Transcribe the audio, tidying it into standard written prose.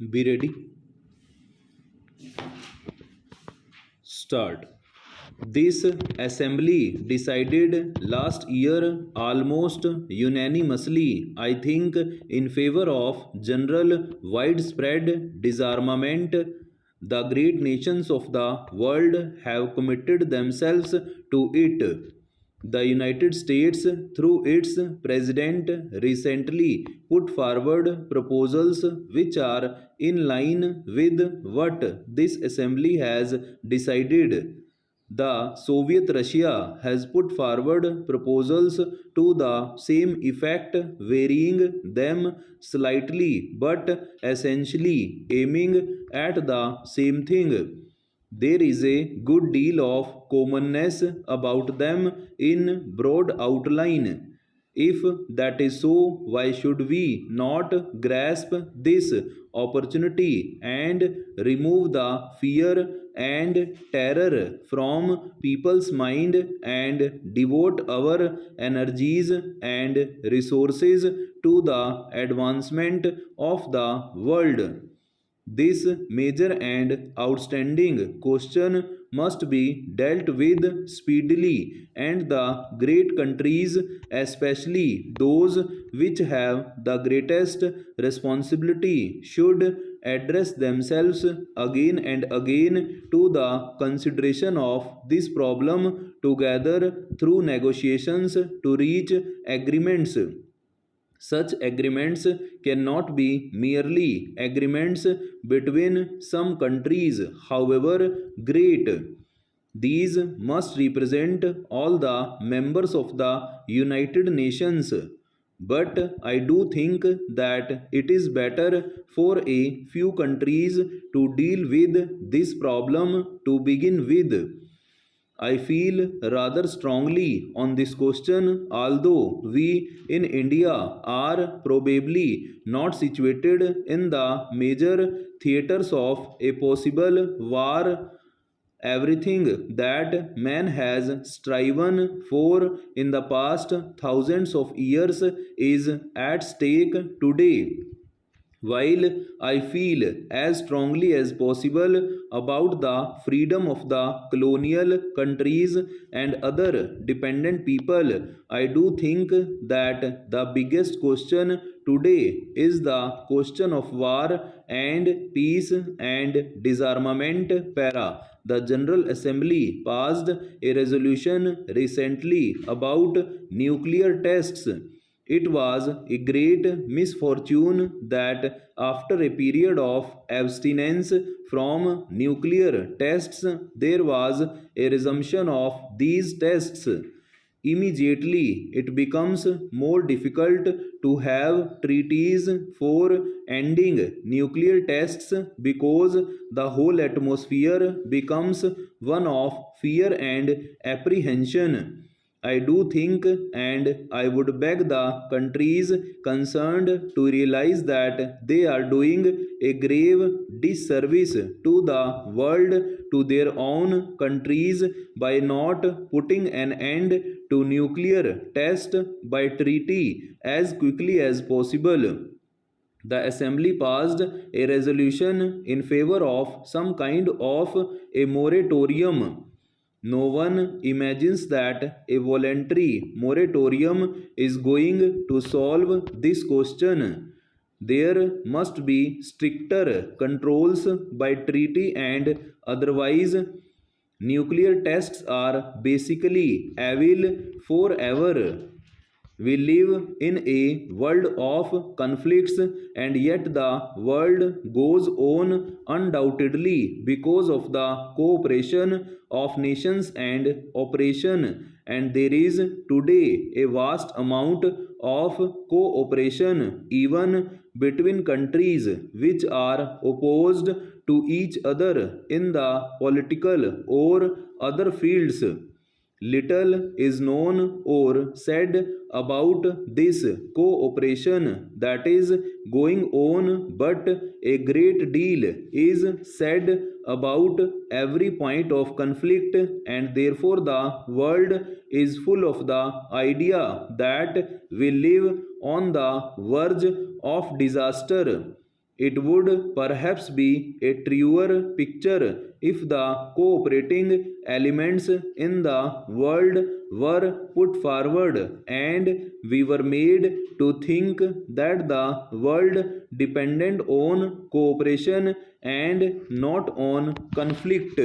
Be ready. Start. This assembly decided last year almost unanimously, I think, in favor of general widespread disarmament. The great nations of the world have committed themselves to it. The United States, through its president, recently put forward proposals which are in line with what this assembly has decided. The Soviet Russia has put forward proposals to the same effect, varying them slightly but essentially aiming at the same thing. There is a good deal of commonness about them in broad outline. If that is so, why should we not grasp this opportunity and remove the fear and terror from people's mind and devote our energies and resources to the advancement of the world? This major and outstanding question must be dealt with speedily, and the great countries, especially those which have the greatest responsibility, should address themselves again and again to the consideration of this problem together through negotiations to reach agreements. Such agreements cannot be merely agreements between some countries, however great. These must represent all the members of the United Nations. But I do think that it is better for a few countries to deal with this problem to begin with. I feel rather strongly on this question, although we in India are probably not situated in the major theatres of a possible war. Everything that man has striven for in the past thousands of years is at stake today. While I feel as strongly as possible about the freedom of the colonial countries and other dependent people, I do think that the biggest question today is the question of war and peace and disarmament. The General Assembly passed a resolution recently about nuclear tests. It was a great misfortune that after a period of abstinence from nuclear tests, there was a resumption of these tests. Immediately, it becomes more difficult to have treaties for ending nuclear tests because the whole atmosphere becomes one of fear and apprehension. I do think, and I would beg the countries concerned to realize that they are doing a grave disservice to the world, to their own countries, by not putting an end to nuclear test by treaty as quickly as possible. The Assembly passed a resolution in favor of some kind of a moratorium. No one imagines that a voluntary moratorium is going to solve this question. There must be stricter controls by treaty and otherwise. Nuclear tests are basically evil forever. We live in a world of conflicts, and yet the world goes on undoubtedly because of the cooperation of nations and operation. And there is today a vast amount of cooperation even between countries which are opposed to each other in the political or other fields. Little is known or said about this cooperation that is going on, but a great deal is said about every point of conflict, and therefore the world is full of the idea that we live on the verge of disaster. It would perhaps be a truer picture if the cooperating elements in the world were put forward and we were made to think that the world depended on cooperation and not on conflict.